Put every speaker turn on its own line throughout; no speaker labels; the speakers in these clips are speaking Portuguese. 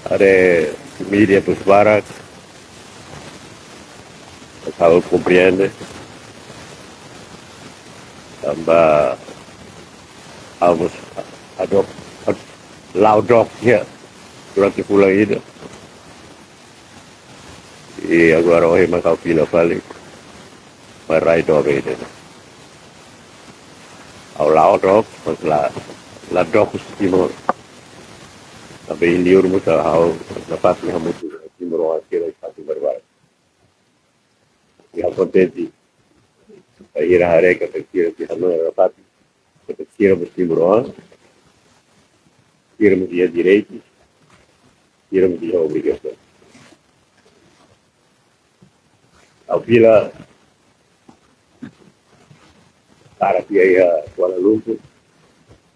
Are mídia para Saúl compreende, tambah vamos adop laudok ya durante pulang itu. E agora hoje macau pila balik, marai dobe itu. Au laudok, mas la dok timur, tapi indiur musa au lepas ni hamu timur orang kira pasti berbarak. Ya kontenti, akhir hari kata kira si hamu lepas, kata kira mesti timur kira mesti direito, kira mesti obrigação. Au pila para que aí a Kuala Lumpur,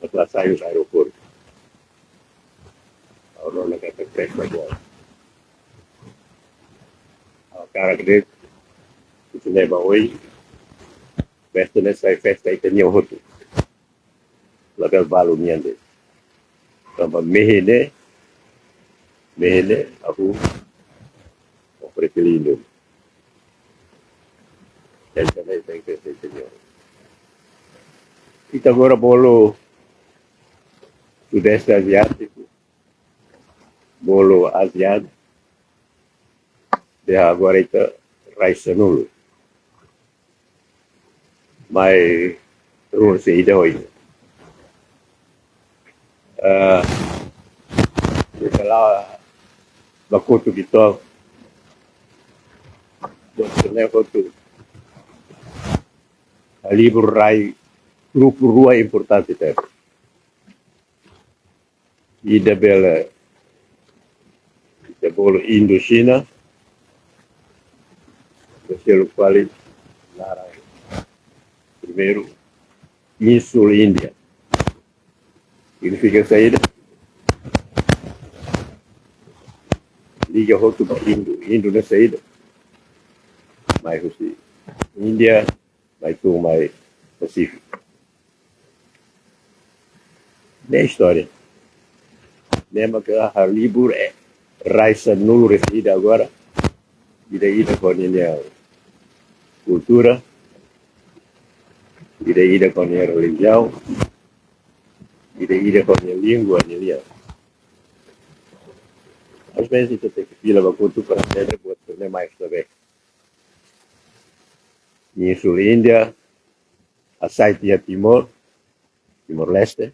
setelah saya ke aeroport, orang nak kata crash agora. O cara que se leva hoje, festa nessa festa aí tem outro, lagar balu niande. Tambah mehene, aku operasi lindung. Dan saya que senhor. Kita agora bolo Sudeste Asiático, bolo ASEAN, de agora está Raisa Nulo. Mas rumor se ida hoje. Setelah bakutu kita, dokternya kotu, libur rai grupo rua importante tem. Ida bela, ida bolo Indo-China, pelo qual primeiro Insul Índia. Significa saída. Liga outro Indo na saída. Mais Rússia. Índia, mais tu, mais Pacífico. Nem história. Lembra que a libur é Raisa Nulo reside agora. Ida com a cultura. Ida com a religião. Ida com a língua. Às vezes você tem que pila para cultura para entender, buat ter mais saber. Em Sul Índia, a Saitia Timor Leste,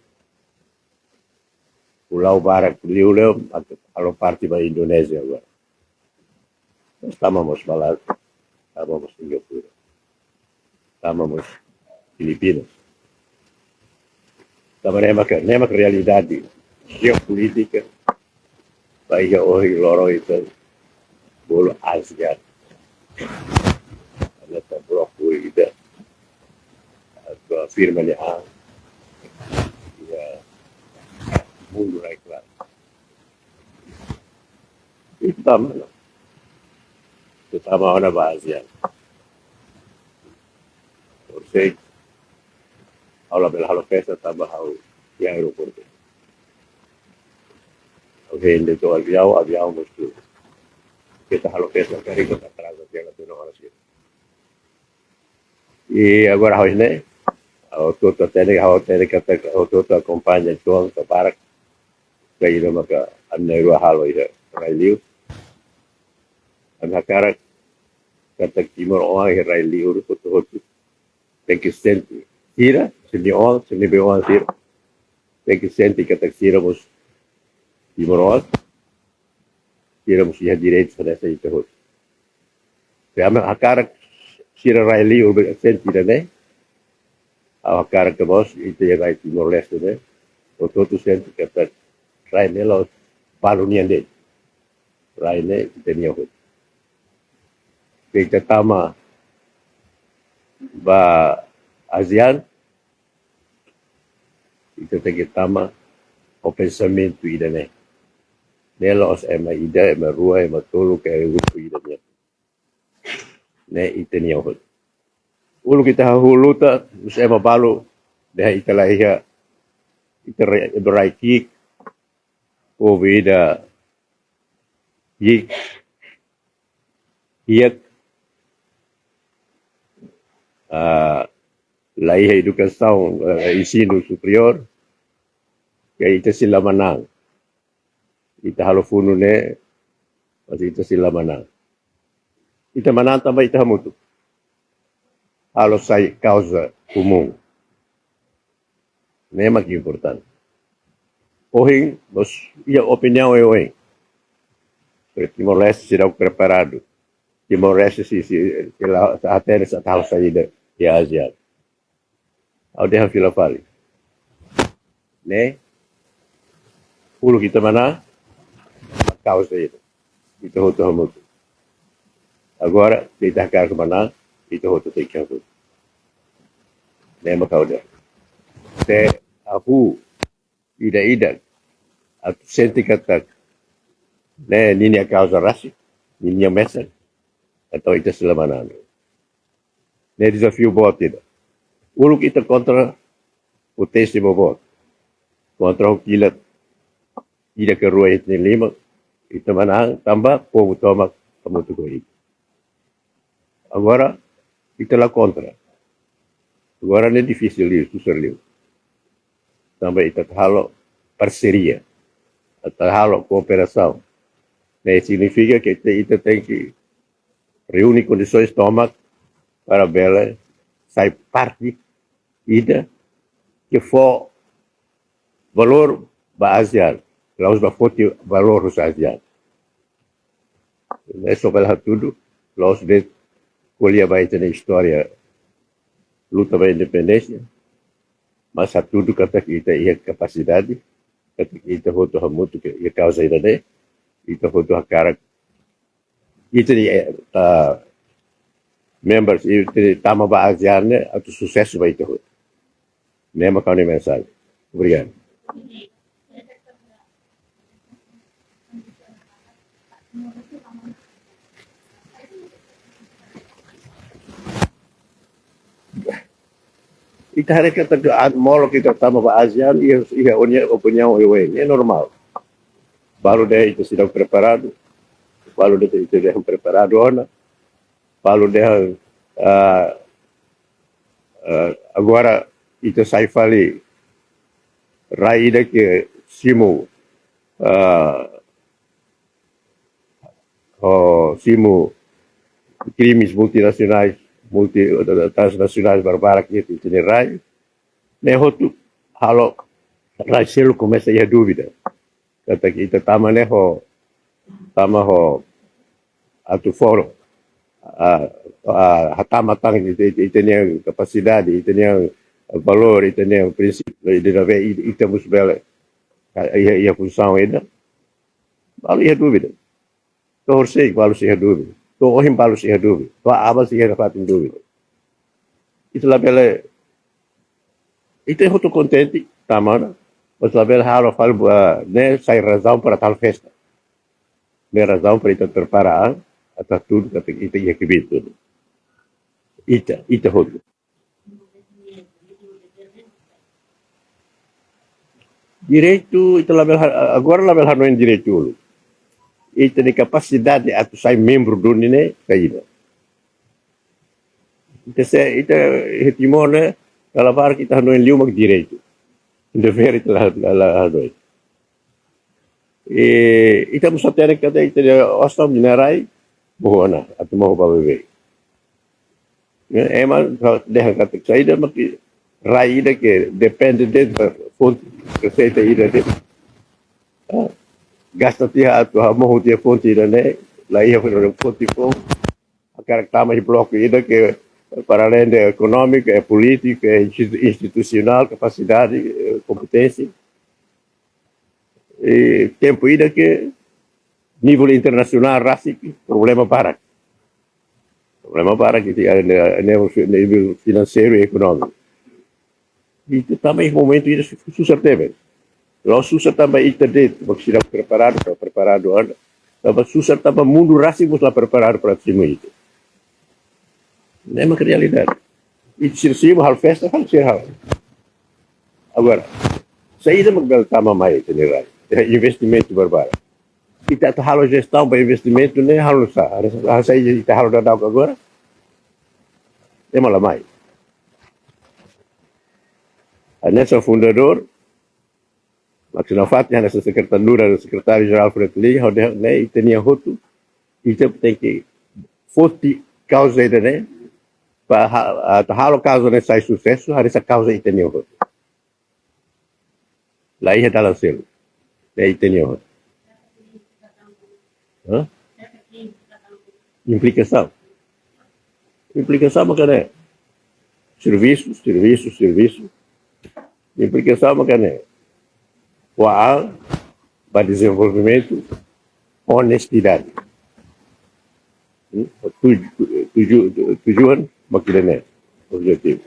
Pulau Barat, Liuleu, kalau parte para Indonésia agora. Nós estávamos falando, estávamos Singapura, estávamos Filipinas. Estávamos numa realidade geopolítica, baik hoje lorong itu bolo ASEAN. Ada bloco itu, atau firma yang mundo naik kelas. Itu terutama orang ASEAN. Saya kalau bela festa tambah yang aeroporto. Oke, itu avião mesti kita festa kari kita atrasa yang tu não assim. E agora hoje né, o tudo tem que acompanha tuang ke barak, kayak maka anero halo ida railiu. Anakarak kata timur orang railiu itu tem que sentir. Tira, se bewan tira. Tem que sentir kata tiramos timur tiramos ia direito pada saya itu. Kami akarak tira railiu sentir né. Akarak ke bos itu yang rai Timor Leste né. Ototu sentir kata railelo balunian deh. Raile tenia hoje. Kita tama ba ASEAN, kita tem tama o pensamento ida né. Nelos ida rua tolo que grupo ida né itenia hoje. Ulu kita huluta usema balu dah italahia ita beraiki o vida E ia lá a educação, ensino superior, que ita sila manang. Ita halofuno ne, mas ita sila manang. Ita manang tambah ita hamutu. Halo sai causa comum. Nem aqui importante. Ohing, mas ia opinião é ohing. Timor-Leste será preparado. Timor-Leste se até essa tal saída de Ásia. Ao deixar fila fale. Né? Pulo kita mana? A causa itu. Itu hoto hamutu. Agora, kita akan ke mana? Itu hoto tekian tu. Né, macau dia. Te aku ida-ida atau senti kata né, nini a causa rasi, nini a mesa, atau itu selama nana. Né, desafio bot tidak. Ulu kita kontra o testimo bot. Kontra o kilat ida ke rua itu lima, itu mana tambah povo toma kamu tu koi. Agora, kita lá contra. Agora não é difícil isso, susah liu. Também está halo parceria, está halo cooperação. Né, significa que kita tem que reunir condições estômago para bela sai parte ida que for valor baseado, lá os bafote valor os asiados. É só para tudo, lá os de colher vai ter história luta pela independência, mas a tudo kata kita ia capacidade, kata kita hoto hamutu que ia causa ida ne, kita hoto hakara, kita ni members itu tama ba ASEAN ne atau sucesso vai ter hoto. Nem a nem mensagem. Obrigado. Ita hari kata molo kita tama ba ASEAN ia opinião é normal. Baru dia itu sedang preparado, baru dia itu sedang preparado ona, baru dia agora itu sai fali raida que simu simu crimes multinacionais transnacionais barbaras que itu rai, né hotu halo raiselo começa a dúvida. Kata kita tama ne tama atu foro hatama tang itu nya capacidade, itu nya valor, itu nya princípio de nave itu musbele ia função ainda. Balu ia dúvida. Torcei balu ia dúvida. To ohim balu ia dúvida. To abas ia fatin dúvida. Itu lá bela itu eu estou contente, tamana. Mas lá bela halo fal né sai razão para tal festa. Né razão para itu preparar até tudo que itu ia que tudo. Ita hoto. Direito itu lá bela agora lá bela não é direito. Itu de capacidade atau sai membro do nene kaida. Itu Timor né, kalau par kita não é liu mag direito. Dever itu lá dois. Itu mesti ter kada itu ostam minerai bohona atau mau bawa. Emang deh kata saida maki raida que depende de fonte receita ida de. Gasta tia atau mau tia fonte ida né, lá ia para fonte fom. Akar tama de bloco ida que para além de econômica, é política, é institucional, capacidade, competência. E tempo ida que nível internacional, rápido, problema para que a nível financeiro e econômico. E também momento ida susah teve. Kalau susah também ida det, porque será preparado anda. Também susah também mundo rápido lá preparado para cima itu. Não é uma realidade. E se cima hal festa hal ser hal. Agora, saída magbel tama mai tenera. Investimento barbara. Kita tu halo gestão para investimento, né? Halo sa, harus saya kita halo dah tahu agora, é malah mai. Nessa fundador, maksudnya Fatih, nessa secretário-geral Fretli, né? E tinha outro, e tem que fosse causa ainda, né? Para halo causa nessa sucesso, harus a causa e tinha outro. Lá ia dar selo, né? E tinha outro. Implicação. Implicação, makanya serviço. Implicação, makanya soal para desenvolvimento, honestidade. Tujuan, makanya objetivo.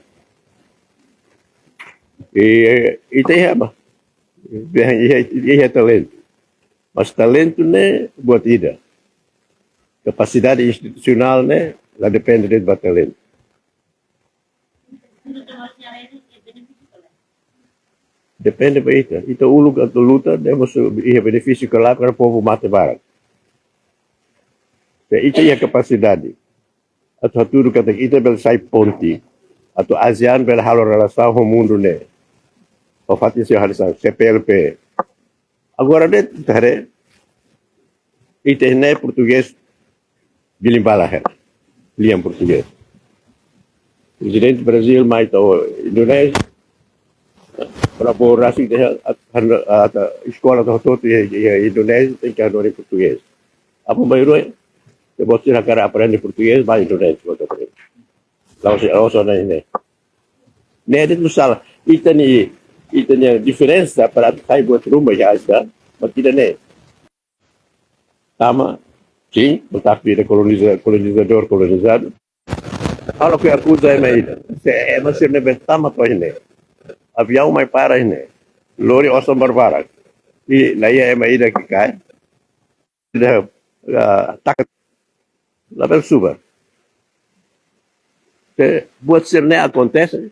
E itu ya, apa? Ia talento. Mas talento, né, buat ida. Capacidade institucional, né, lá depende do talento. Depende para itu. Itu uluk atau luta, demos ia benefício que lá para o povo mate barat. Itu ia capacidade. Atau tudo kata kita bel sai ponti. Atau ASEAN bel halo relação com o mundo, né. O fato de ser halisan CPLP. Agora deh, tare itu né português bilimbala her, liam português. Presidente Brasil mais tahu Indonesia, kolaborasi dengan sekolah atau Indonesia tem que aprender português. Apa baru ya? Sebab sih nak aprender português bahasa Indonesia betul betul. Lalu sana ini. Nih itu salah. Itu nih diferença para saya buat rumah ya ada, mas tidak nih. Sama, sim, tetapi ada colonizador colonizado. Kalau que acusa é meio, é mas se não betama para ini, avião mais para ini, lori osam barbara, e lá é meio que cai, dah tak, lá bel super. Buat ser nem acontece,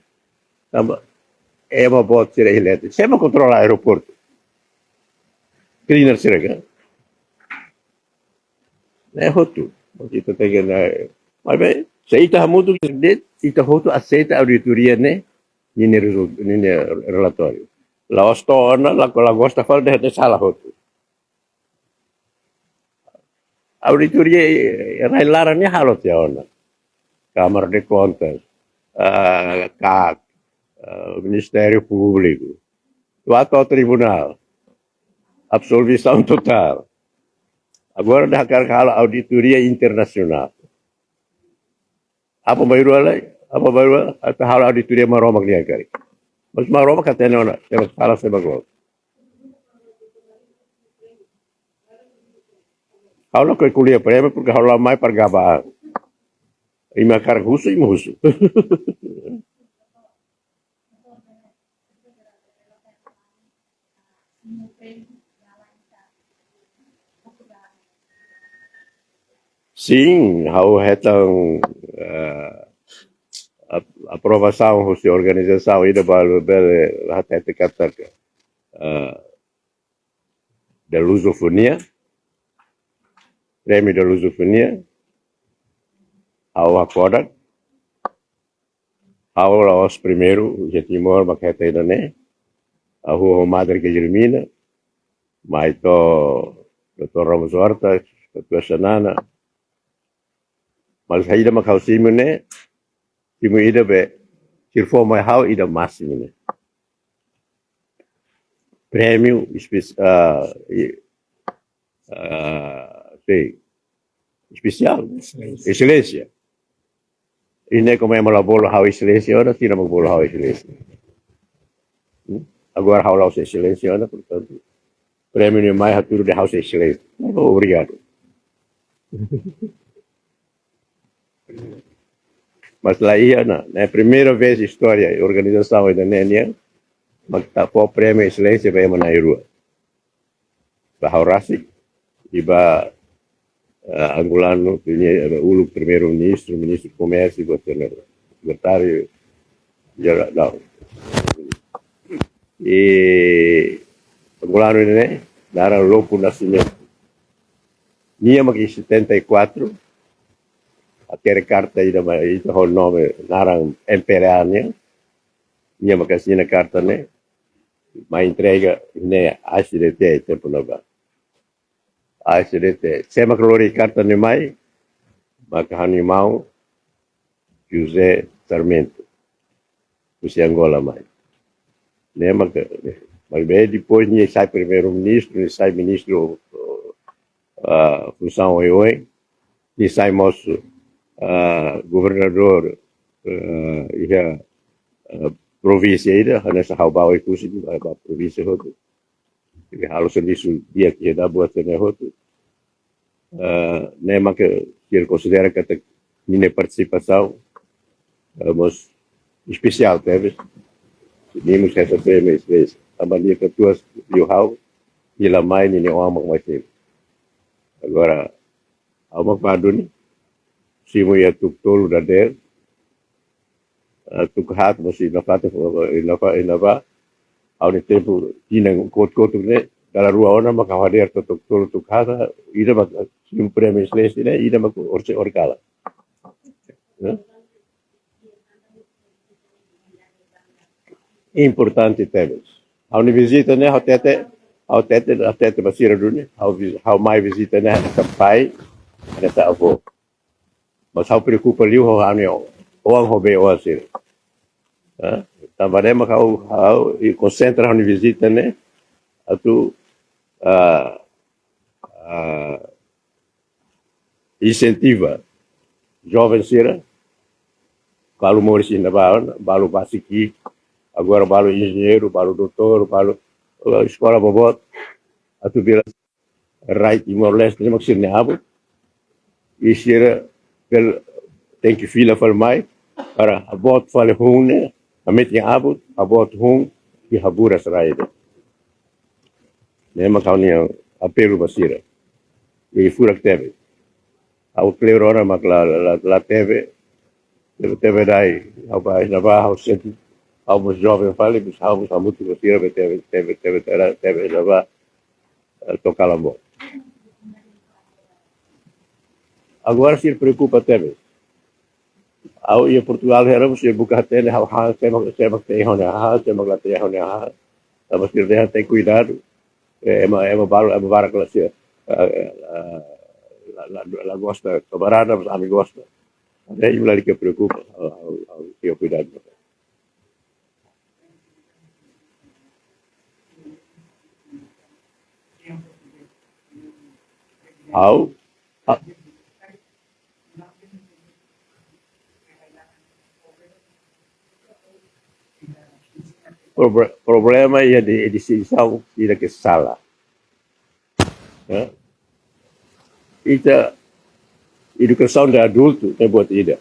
tambah. É uma boa ser elétrica. Sempre controla o aeroporto. Cleaner será. É roto. Kita tem que mas bem, se está muito grande, está roto aceita a auditoria né, nini relatório. Lá ostona, lá gosta fala de salah roto. Auditoria railaran ni halot ya ona. Kamar de Contas, CAC, Ministério Público, vai ao tribunal, absolvição total. Agora dah kala auditoria internasional. Apa baru lagi? Apa baru? Atau hal auditoria maromak dia kari. Mas maromak katanya ona, saya salah saya bagol. Kalau kau kuliah prema, porque kalau mai pergabaan, ima kar husu. Sim, hau hetang aprovação de organização ida balu bel hata kata da lusofonia, prêmio da lusofonia, hau acorda, hau lá os primeiro já timor maketa ida né, hau madre que germina, mas to Dr. Ramos Horta, Dr. Sanana. Mas ainda mais calcimo né, se me ainda be, se for mais hau ainda máximo né. Prêmio especial, especial, excelência. E nem como é uma bola hau excelência, ora tira uma bola hau excelência. Agora hau lá excelência, ora portanto, prêmio nem mais haturo de hau excelência. Obrigado. Mas lá ia, na primeira vez na história, a organização da NENIA, mas o prêmio excelência vai na rua. Para Horasi, e para Angolano, o primeiro-ministro, ministro do Comércio, o secretário geral. E Angolano, né, daram louco nascimento. Nia mag 74, aquela carta aí, o nome, narang imperialnya, nia mag assina carta, né? Mas entrega, né, ACDT, tempo na ba. ACDT. Se mag lori carta ne mai, makahanimau, José Sarmento, José Angola mai. Né, depois nia sai primeiro-ministro, nia sai ministro função oi, nia sai moço governador província ida, nessa haubau e kusi di província hotu. Jadi halus disu dia que dá buat ne hotu. Né, que ele considera que a minha participação mas especial, teve. Tínhamos essa primeira vez. A mania que tu viu how e lá mais nem o amor mais tempo. Agora, ao amor paduni, se mo ia tu tolo da der, tu hat masih nafata inava, ao tempo tinha kot ne, dalam rua orang maka hadir tu tolo tu hat, ida mak sim prêmio celeste ne, ida mak orce orkala. Importante temas. Ao ni visita ne até basira dunia, ao mais visita ne sa pai, ne sa avô. Mas ao preocupa liu ho ano o ang hobe o asir. Também maka ao e concentra ao ni visita ne atu incentiva jovens sira balu morisi na balu basiki agora balu engenheiro, balu doutor, balu escola bobot, atu bila right Timor Leste nem maksir ne abu, isira tem que fila fal mai para abot fal hung amit yang abu abot hung ki habura seraida. Ne makau ni apelu basira. E furak teve. Au pleurona mak la teve dai au ba na ba au senti au mos jovem fale bis au mos amutu basira teve na ba tocalambo. Agora se preocupa teve. Au ia Portugal era você buka tele au ha sema tem hona ha sema la tem hona ha. Mas que tem cuidado. É uma vara classe la gosta camarada mas ami gosta é isso ali que preocupa ao ter cuidado ao problema é de decisão tidak que salah. Ita educação de adulto é boa tidak.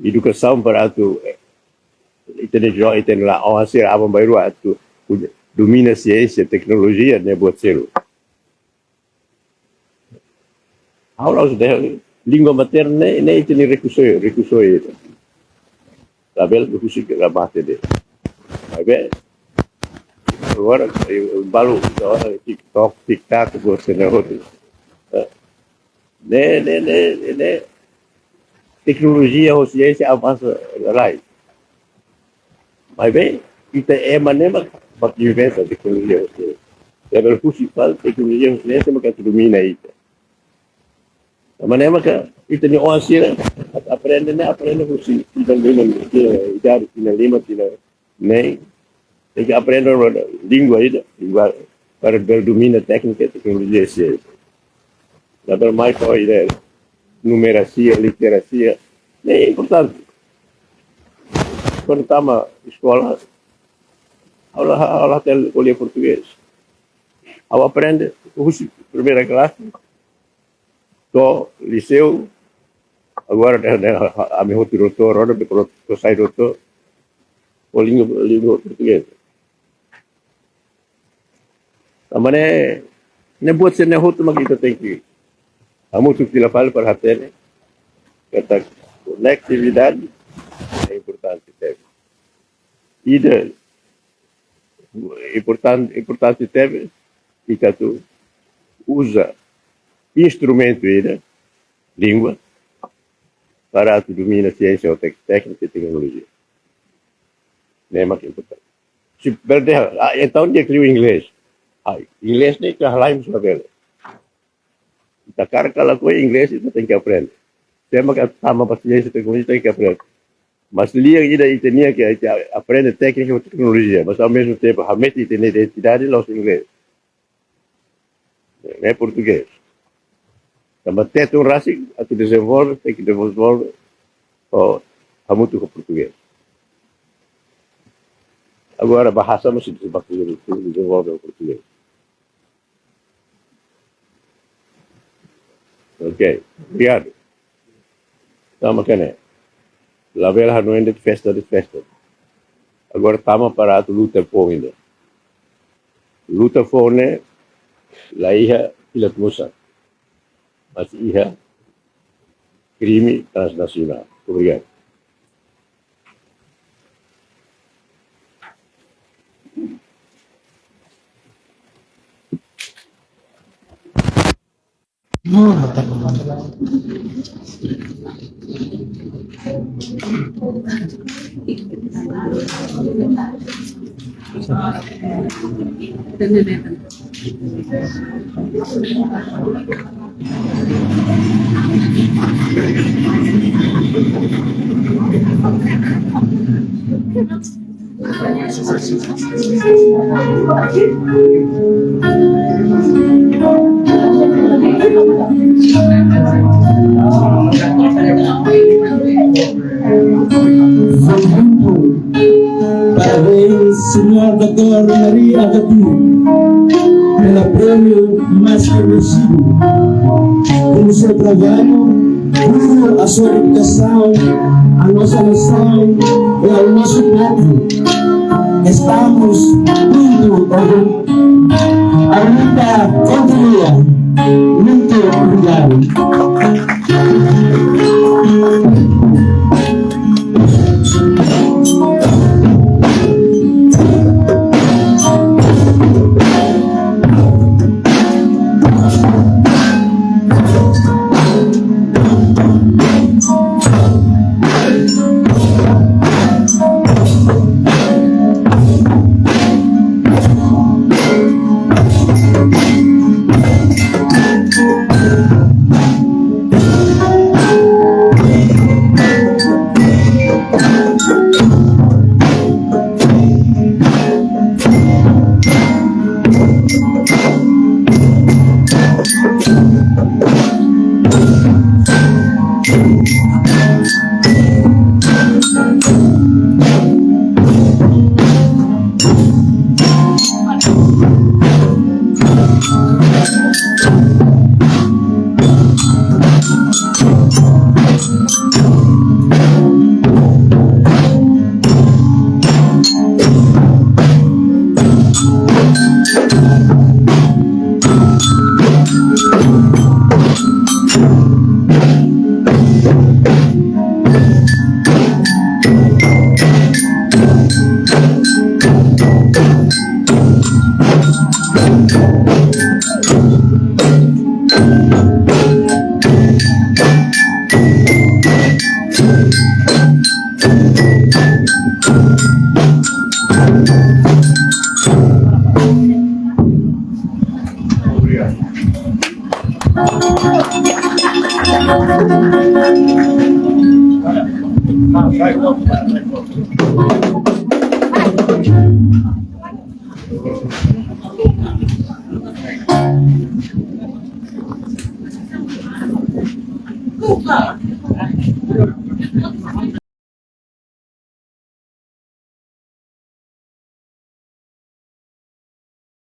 Educação para tu ita lá ao ser abang baru tu domina ciência, tecnologia é boa ser. Aulas de língua materna nem tem recurso itu. Tabel recurso que la mate de. Aí agora balu TikTok você não outro. Ne tecnologia ou ciência avança right. Mas bem, kita manema bak diversa tecnologia ou ciência. É o principal tecnologia ou ciência maka domina itu. Manema ka kita ni orang sira aprende você tidak idade tidak lima tidak nem tem que aprender língua para domina técnica e tecnologia ciência. Dapat mais kau ideia numeracia, literacia, é importante. Quando estava escola, aula tem olhar português. Ao aprende, primeira classe, do liceu, agora a minha doutor, agora eu saio doutor, o língua portuguesa. Também nem buat ser nem outro mas kita tem que kamu tu tidak fal perhatian kata konektivitas é importante teve. Ida importante teve kita tu usa instrumento ainda, língua, para tu domina ciência ou técnica e tecnologia. Não é mais importante. Se perder, então dia que o inglês. Inglês nem que lá em Israel. Tá cara kalau kau inglês itu tem que aprender. Saya makan sama paciência tecnologia tem que aprender. Mas liang ida itenia que aprende técnica ou tecnologia, mas ao mesmo tempo a mete tem identidade los inglês. Não é português. Também tem um racismo, a tu desenvolve, tem que desenvolver a muito com português. Agora, bahasa mesti desenvolve o português. Ok, obrigado. Estamos aqui, né? La vela não é de festa. Agora estamos para a luta por ainda. Luta por, né? La hija Pilat Musa. Mas hija crime transnacional. Obrigado.
Parabéns, senhor Dr. Maria Gabi, pelo prêmio mais conhecido. Pelo seu trabalho, por a sua dedicação, a nossa nação e ao nosso povo. Estamos muito orgulhosos. A luta continua. Muito obrigado.